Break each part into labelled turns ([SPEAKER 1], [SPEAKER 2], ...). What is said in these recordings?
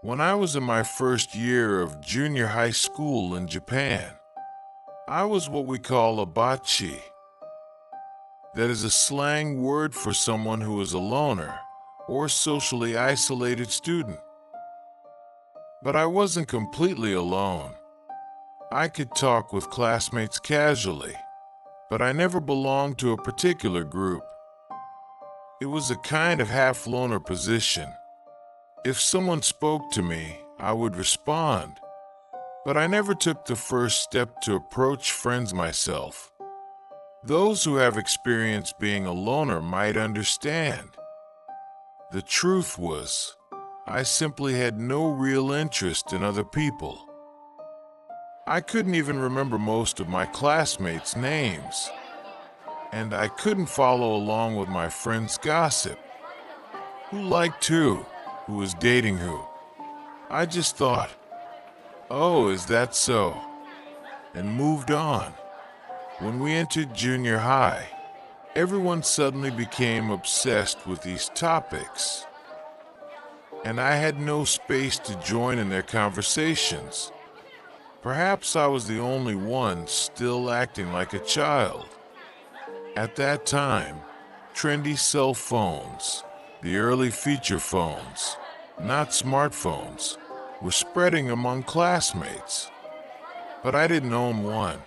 [SPEAKER 1] When I was in my first year of junior high school in Japan, I was what we call a bachi. That is a slang word for someone who is a loner or socially isolated student. But I wasn't completely alone. I could talk with classmates casually, but I never belonged to a particular group. It was a kind of half-loner position. If someone spoke to me, I would respond, but I never took the first step to approach friends myself. Those who have experience being a loner might understand. The truth was, I simply had no real interest in other people. I couldn't even remember most of my classmates' names, and I couldn't follow along with my friends' gossip. Who liked who was dating who. I just thought, oh, is that so? And moved on. When we entered junior high, everyone suddenly became obsessed with these topics, and I had no space to join in their conversations. Perhaps I was the only one still acting like a child. At that time, trendy cell phones, the early feature phones, not smartphones, were spreading among classmates. But I didn't own one.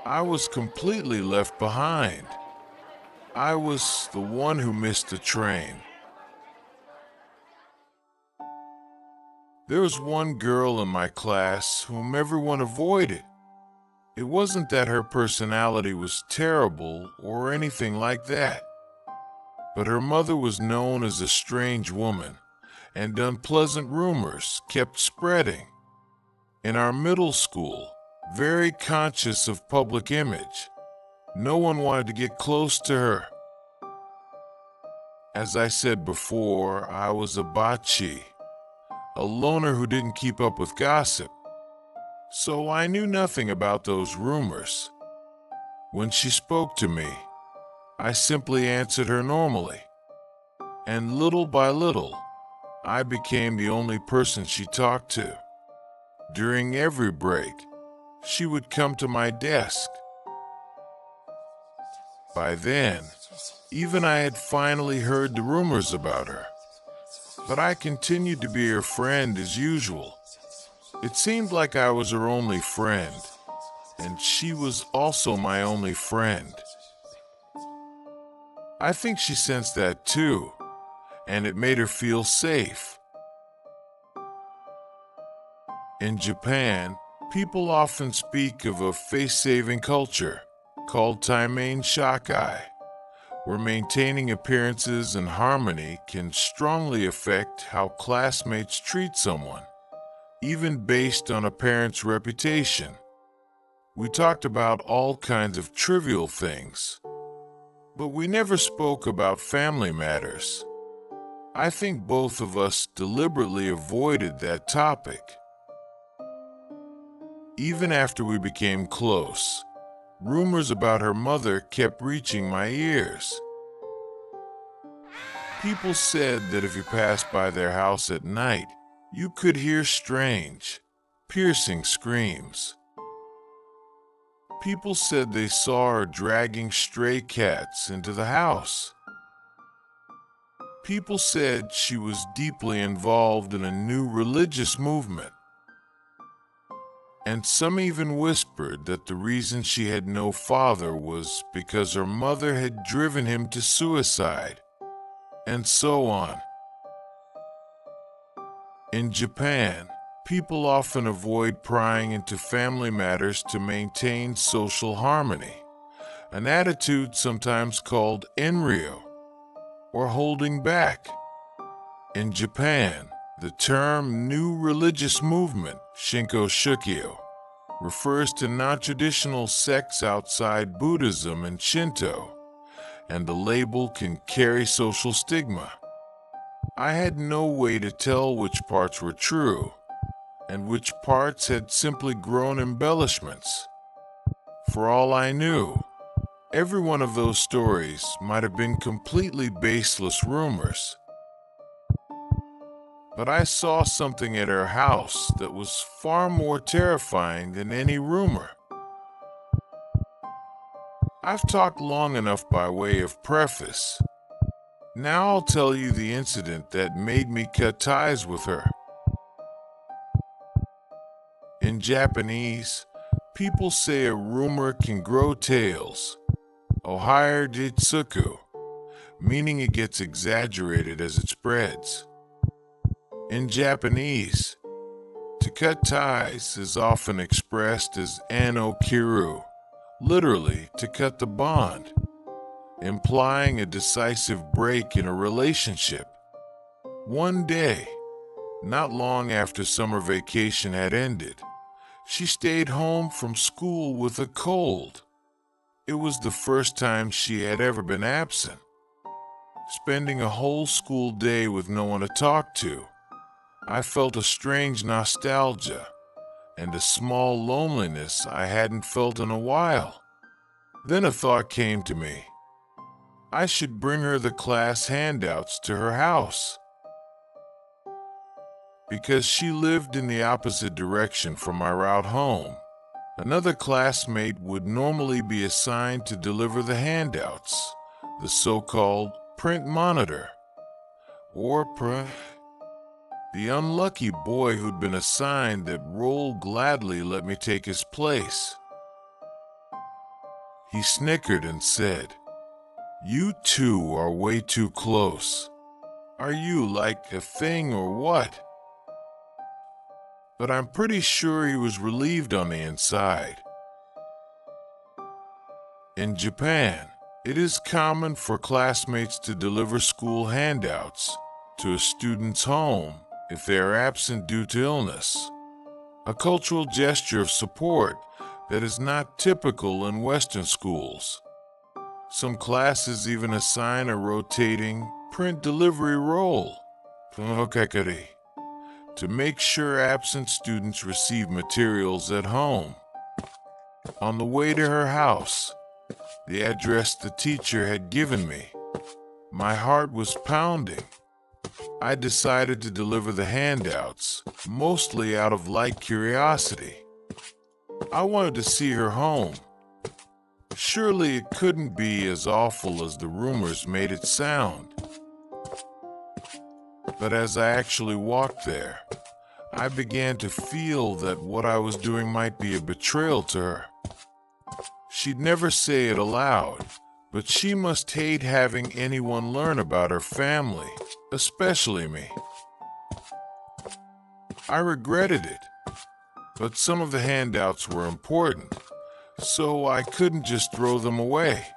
[SPEAKER 1] I was completely left behind. I was the one who missed the train. There was one girl in my class whom everyone avoided. It wasn't that her personality was terrible or anything like that, but her mother was known as a strange woman, and unpleasant rumors kept spreading. In our middle school, very conscious of public image, no one wanted to get close to her. As I said before, I was a bachi, a loner who didn't keep up with gossip, so I knew nothing about those rumors. When she spoke to me, I simply answered her normally, and little by little, I became the only person she talked to. During every break, she would come to my desk. By then, even I had finally heard the rumors about her, but I continued to be her friend as usual. It seemed like I was her only friend, and she was also my only friend. I think she sensed that too, and it made her feel safe. In Japan, people often speak of a face-saving culture called Taimain Shakai, where maintaining appearances and harmony can strongly affect how classmates treat someone, even based on a parent's reputation. We talked about all kinds of trivial things, but we never spoke about family matters. I think both of us deliberately avoided that topic. Even after we became close, rumors about her mother kept reaching my ears. People said that if you passed by their house at night, you could hear strange, piercing screams. People said they saw her dragging stray cats into the house. People said she was deeply involved in a new religious movement. And some even whispered that the reason she had no father was because her mother had driven him to suicide, and so on. In Japan, people often avoid prying into family matters to maintain social harmony, an attitude sometimes called enryo, or holding back. In Japan, the term New Religious Movement, Shinko Shukyo, refers to non-traditional sects outside Buddhism and Shinto, and the label can carry social stigma. I had no way to tell which parts were true, and which parts had simply grown embellishments. For all I knew, every one of those stories might have been completely baseless rumors. But I saw something at her house that was far more terrifying than any rumor. I've talked long enough by way of preface. Now I'll tell you the incident that made me cut ties with her. In Japanese, people say a rumor can grow tails, ohire jitsuku, meaning it gets exaggerated as it spreads. In Japanese, to cut ties is often expressed as anokiru, literally to cut the bond, implying a decisive break in a relationship. One day, not long after summer vacation had ended, she stayed home from school with a cold. It was the first time she had ever been absent. Spending a whole school day with no one to talk to, I felt a strange nostalgia and a small loneliness I hadn't felt in a while. Then a thought came to me. I should bring her the class handouts to her house. Because she lived in the opposite direction from my route home, another classmate would normally be assigned to deliver the handouts, the so-called print monitor, or the unlucky boy who'd been assigned that role gladly let me take his place. He snickered and said, "You two are way too close. Are you like a thing or what?" But I'm pretty sure he was relieved on the inside. In Japan, it is common for classmates to deliver school handouts to a student's home if they are absent due to illness, a cultural gesture of support that is not typical in Western schools. Some classes even assign a rotating print delivery role to make sure absent students receive materials at home. On the way to her house, the address the teacher had given me, my heart was pounding. I decided to deliver the handouts, mostly out of light curiosity. I wanted to see her home. Surely it couldn't be as awful as the rumors made it sound. But as I actually walked there, I began to feel that what I was doing might be a betrayal to her. She'd never say it aloud, but she must hate having anyone learn about her family, especially me. I regretted it, but some of the handouts were important, so I couldn't just throw them away.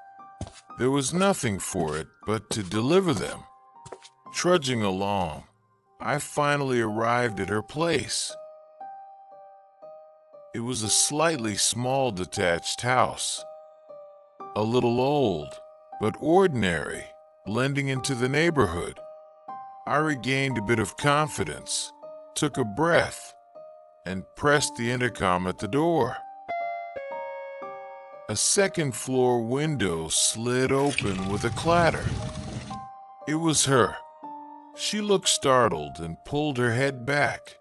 [SPEAKER 1] There was nothing for it but to deliver them. Trudging along, I finally arrived at her place. It was a slightly small detached house, a little old, but ordinary, blending into the neighborhood. I regained a bit of confidence, took a breath, and pressed the intercom at the door. A second-floor window slid open with a clatter. It was her. She looked startled and pulled her head back.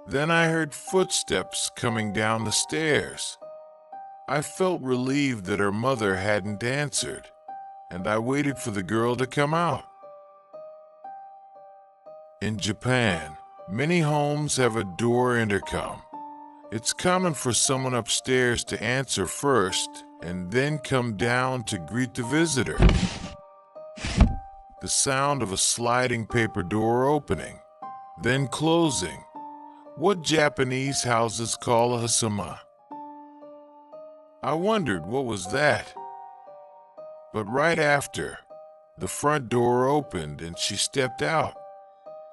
[SPEAKER 1] Then I heard footsteps coming down the stairs. I felt relieved that her mother hadn't answered, and I waited for the girl to come out. In Japan, many homes have a door intercom. It's common for someone upstairs to answer first and then come down to greet the visitor. The sound of a sliding paper door opening, then closing, what Japanese houses call a Fusuma. I wondered what was that. But right after, the front door opened and she stepped out.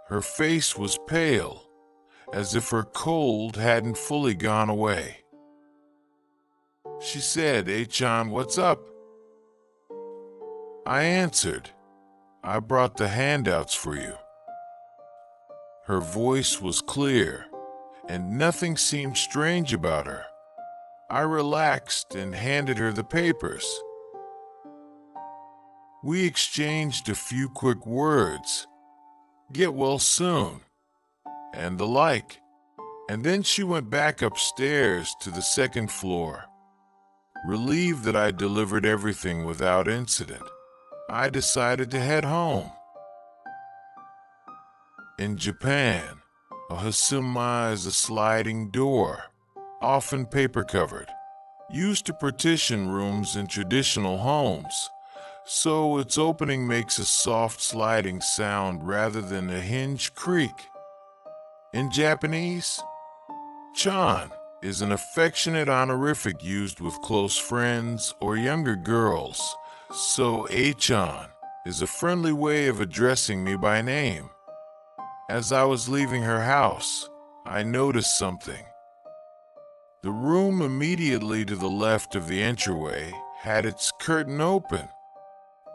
[SPEAKER 1] Her face was pale, as if her cold hadn't fully gone away. She said, "Hey-chan, what's up?" I answered, "I brought the handouts for you." Her voice was clear, and nothing seemed strange about her. I relaxed and handed her the papers. We exchanged a few quick words. "Get well soon," and the like. And then she went back upstairs to the second floor. Relieved that I delivered everything without incident, I decided to head home. In Japan, a Fusuma is a sliding door, often paper-covered, used to partition rooms in traditional homes, so its opening makes a soft sliding sound rather than a hinge creak. In Japanese, chan is an affectionate honorific used with close friends or younger girls, so A-chan is a friendly way of addressing me by name. As I was leaving her house, I noticed something. The room immediately to the left of the entryway had its curtain open.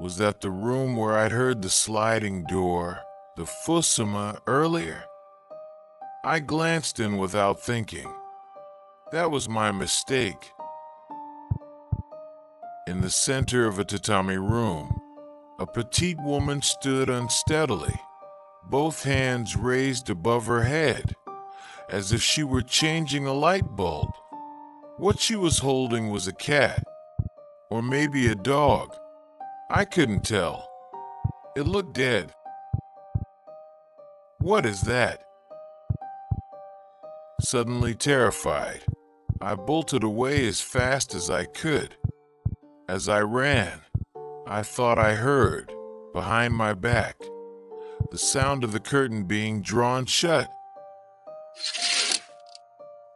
[SPEAKER 1] Was that the room where I'd heard the sliding door, the Fusuma, earlier? I glanced in without thinking. That was my mistake. In the center of a tatami room, a petite woman stood unsteadily, both hands raised above her head, as if she were changing a light bulb. What she was holding was a cat, or maybe a dog. I couldn't tell. It looked dead. What is that? Suddenly terrified, I bolted away as fast as I could. As I ran, I thought I heard, behind my back, the sound of the curtain being drawn shut.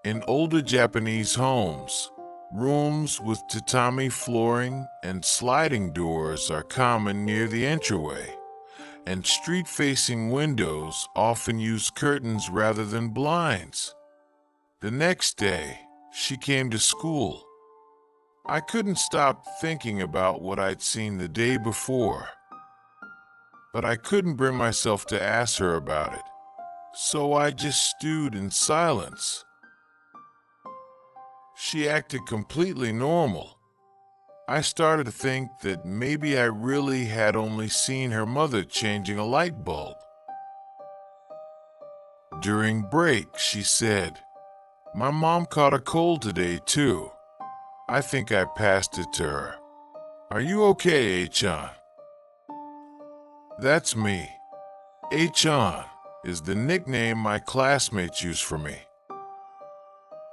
[SPEAKER 1] In older Japanese homes, rooms with tatami flooring and sliding doors are common near the entryway, and street-facing windows often use curtains rather than blinds. The next day, she came to school. I couldn't stop thinking about what I'd seen the day before, but I couldn't bring myself to ask her about it, so I just stewed in silence. She acted completely normal. I started to think that maybe I really had only seen her mother changing a light bulb. During break, she said, "My mom caught a cold today too. I think I passed it to her. Are you okay, A-chan?" That's me. A-chan is the nickname my classmates use for me.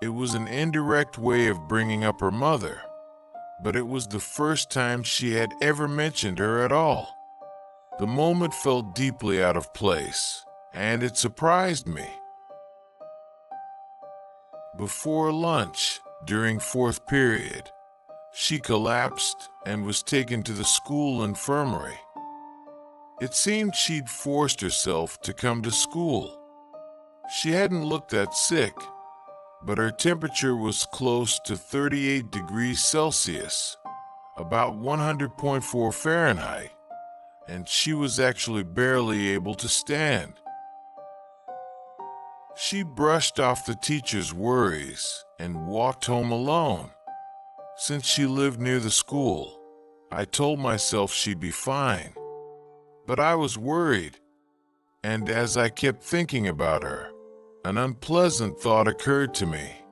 [SPEAKER 1] It was an indirect way of bringing up her mother, but it was the first time she had ever mentioned her at all. The moment felt deeply out of place, and it surprised me. Before lunch, during fourth period, she collapsed and was taken to the school infirmary. It seemed she'd forced herself to come to school. She hadn't looked that sick, but her temperature was close to 38 degrees Celsius, about 100.4 Fahrenheit, and she was actually barely able to stand. She brushed off the teacher's worries and walked home alone. Since she lived near the school, I told myself she'd be fine. But I was worried, and as I kept thinking about her, an unpleasant thought occurred to me.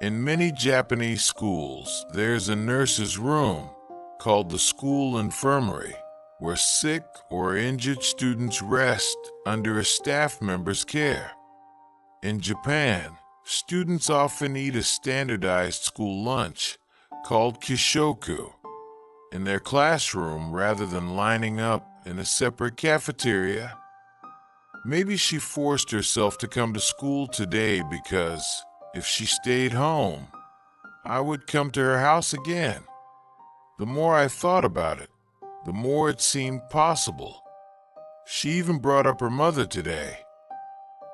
[SPEAKER 1] In many Japanese schools, there's a nurse's room called the school infirmary, where sick or injured students rest under a staff member's care. In Japan, students often eat a standardized school lunch called kishoku in their classroom rather than lining up in a separate cafeteria. Maybe she forced herself to come to school today because if she stayed home, I would come to her house again. The more I thought about it, the more it seemed possible. She even brought up her mother today.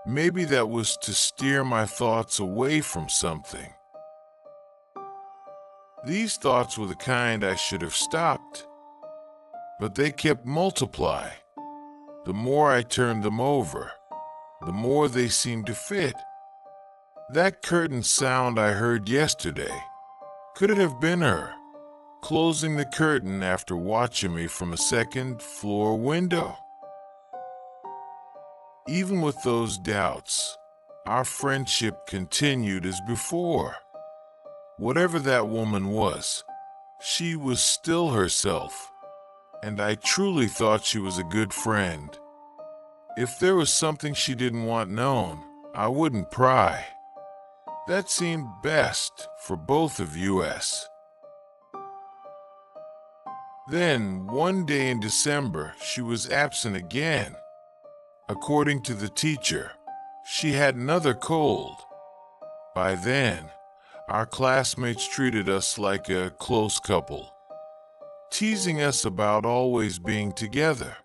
[SPEAKER 1] Maybe that was to steer my thoughts away from something. These thoughts were the kind I should have stopped, but they kept multiplying. The more I turned them over, the more they seemed to fit. That curtain sound I heard yesterday, could it have been her closing the curtain after watching me from a second-floor window? Even with those doubts, our friendship continued as before. Whatever that woman was, she was still herself, and I truly thought she was a good friend. If there was something she didn't want known, I wouldn't pry. That seemed best for both of us. Then, one day in December, she was absent again. According to the teacher, she had another cold. By then, our classmates treated us like a close couple, teasing us about always being together.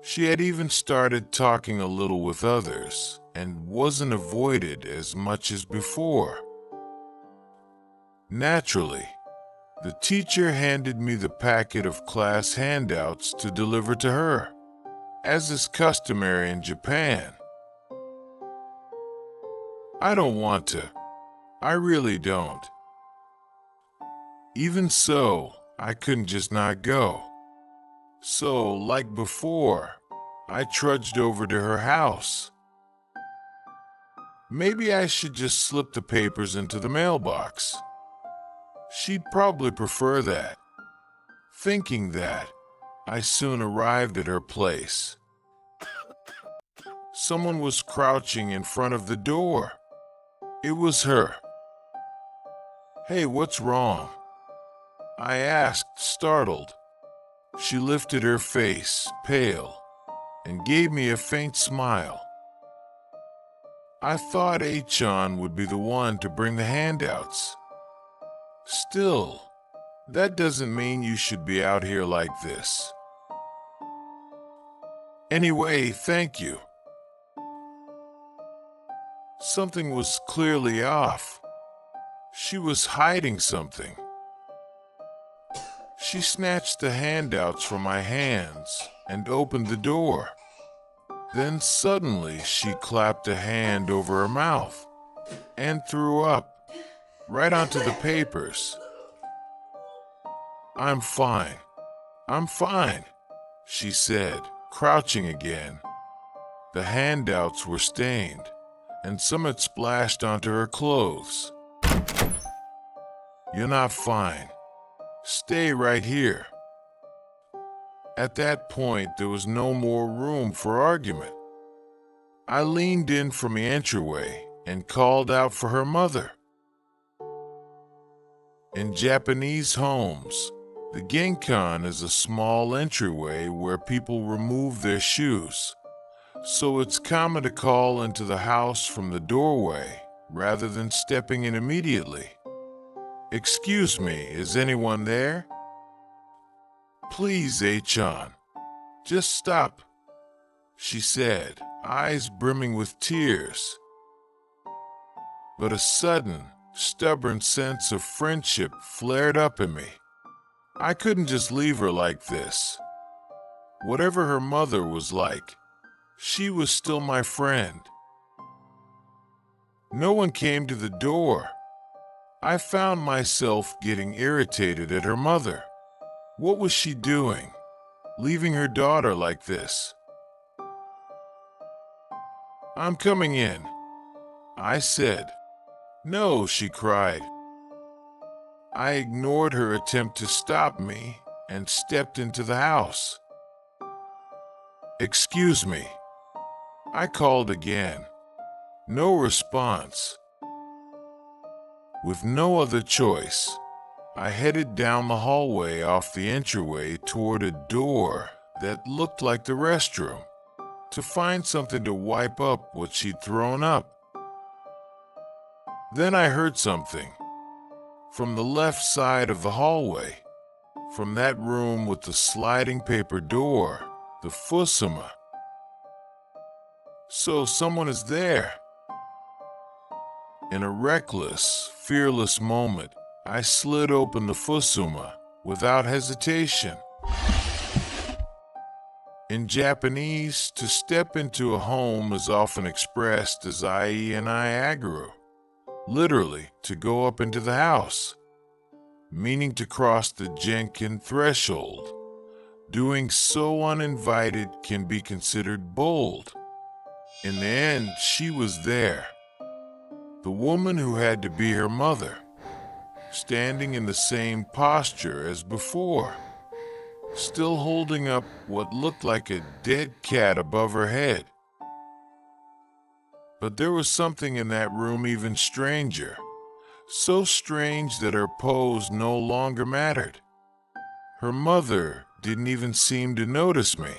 [SPEAKER 1] She had even started talking a little with others and wasn't avoided as much as before. Naturally, the teacher handed me the packet of class handouts to deliver to her, as is customary in Japan. I don't want to. I really don't. Even so, I couldn't just not go. So, like before, I trudged over to her house. Maybe I should just slip the papers into the mailbox. She'd probably prefer that. Thinking that, I soon arrived at her place. Someone was crouching in front of the door. It was her. "Hey, what's wrong?" I asked, startled. She lifted her face, pale, and gave me a faint smile. I thought A-chan would be the one to bring the handouts. Still, that doesn't mean you should be out here like this. Anyway, thank you. Something was clearly off. She was hiding something. She snatched the handouts from my hands and opened the door. Then suddenly she clapped a hand over her mouth and threw up, right onto the papers. I'm fine, she said, crouching again. The handouts were stained, and some had splashed onto her clothes. You're not fine. Stay right here. At that point, there was no more room for argument. I leaned in from the entryway and called out for her mother. In Japanese homes, the Genkan is a small entryway where people remove their shoes, so it's common to call into the house from the doorway rather than stepping in immediately. "Excuse me, is anyone there?" "Please, A-chan, just stop," she said, eyes brimming with tears. But a sudden, stubborn sense of friendship flared up in me. I couldn't just leave her like this. Whatever her mother was like, she was still my friend. No one came to the door. I found myself getting irritated at her mother. What was she doing, leaving her daughter like this? "I'm coming in," I said. "No," she cried. I ignored her attempt to stop me and stepped into the house. "Excuse me," I called again. No response. With no other choice, I headed down the hallway off the entryway toward a door that looked like the restroom, to find something to wipe up what she'd thrown up. Then I heard something. From the left side of the hallway, from that room with the sliding paper door, the Fusuma. So someone is there. In a reckless, fearless moment, I slid open the Fusuma without hesitation. In Japanese, to step into a home is often expressed as "ai and iagaru," literally, to go up into the house, meaning to cross the Genkan threshold. Doing so uninvited can be considered bold. In the end, she was there. The woman who had to be her mother, standing in the same posture as before, still holding up what looked like a dead cat above her head. But there was something in that room even stranger, so strange that her pose no longer mattered. Her mother didn't even seem to notice me.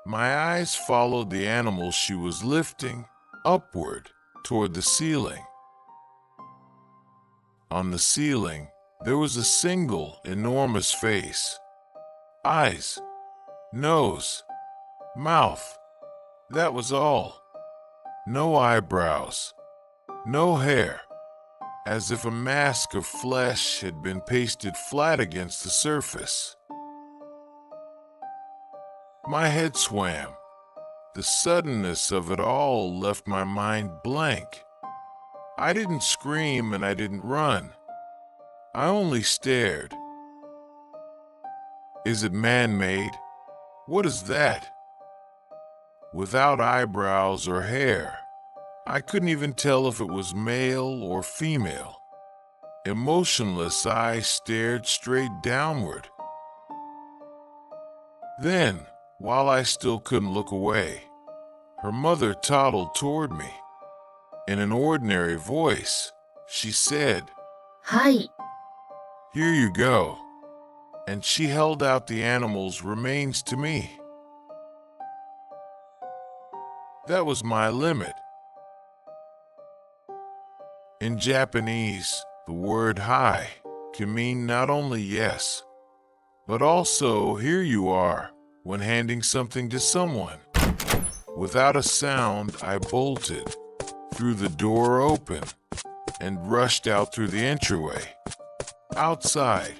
[SPEAKER 1] My eyes followed the animal she was lifting upward toward the ceiling. On the ceiling, there was a single enormous face. Eyes, nose, mouth. That was all. No eyebrows, no hair, as if a mask of flesh had been pasted flat against the surface. My head swam. The suddenness of it all left my mind blank. I didn't scream and I didn't run. I only stared. Is it man-made? What is that? Without eyebrows or hair, I couldn't even tell if it was male or female. Emotionless, I stared straight downward. Then, while I still couldn't look away, her mother toddled toward me. In an ordinary voice, she said,
[SPEAKER 2] "Hi."
[SPEAKER 1] "Here you go." And she held out the animal's remains to me. That was my limit. In Japanese, the word hi can mean not only yes, but also here you are when handing something to someone. Without a sound, I bolted, threw the door open, and rushed out through the entryway. Outside,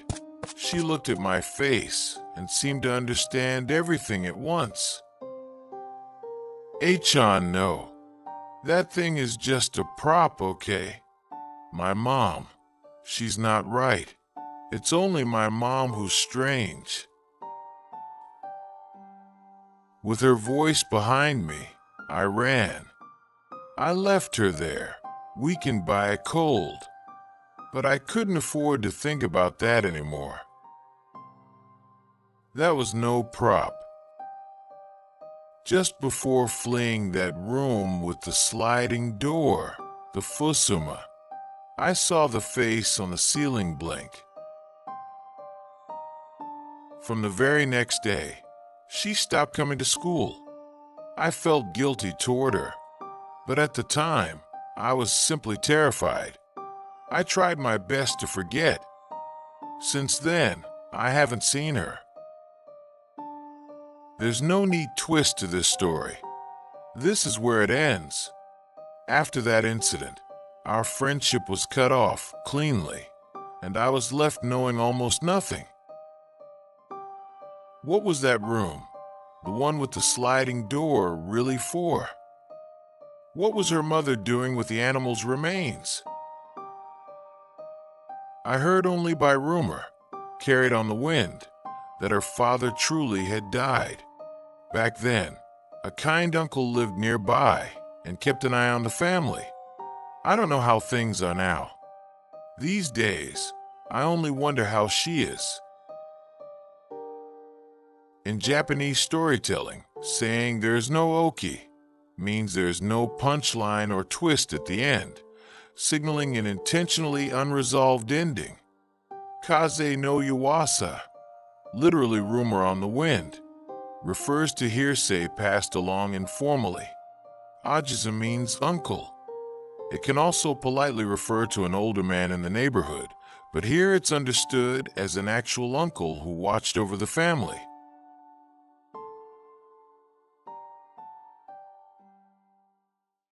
[SPEAKER 1] she looked at my face and seemed to understand everything at once. "Achan, no. That thing is just a prop, okay? My mom. She's not right. It's only my mom who's strange." With her voice behind me, I ran. I left her there, weakened by a cold. But I couldn't afford to think about that anymore. That was no prop. Just before fleeing that room with the sliding door, the Fusuma, I saw the face on the ceiling blink. From the very next day, she stopped coming to school. I felt guilty toward her, but at the time, I was simply terrified. I tried my best to forget. Since then, I haven't seen her. There's no neat twist to this story. This is where it ends. After that incident, our friendship was cut off cleanly, and I was left knowing almost nothing. What was that room, the one with the sliding door, really for? What was her mother doing with the animal's remains? I heard only by rumor, carried on the wind, that her father truly had died. Back then, a kind uncle lived nearby and kept an eye on the family. I don't know how things are now. These days, I only wonder how she is. In Japanese storytelling, saying there's no oki means there's no punchline or twist at the end, signaling an intentionally unresolved ending. Kaze no yuwasa, literally rumor on the wind, refers to hearsay passed along informally. Ajiza means uncle. It can also politely refer to an older man in the neighborhood, but here it's understood as an actual uncle who watched over the family.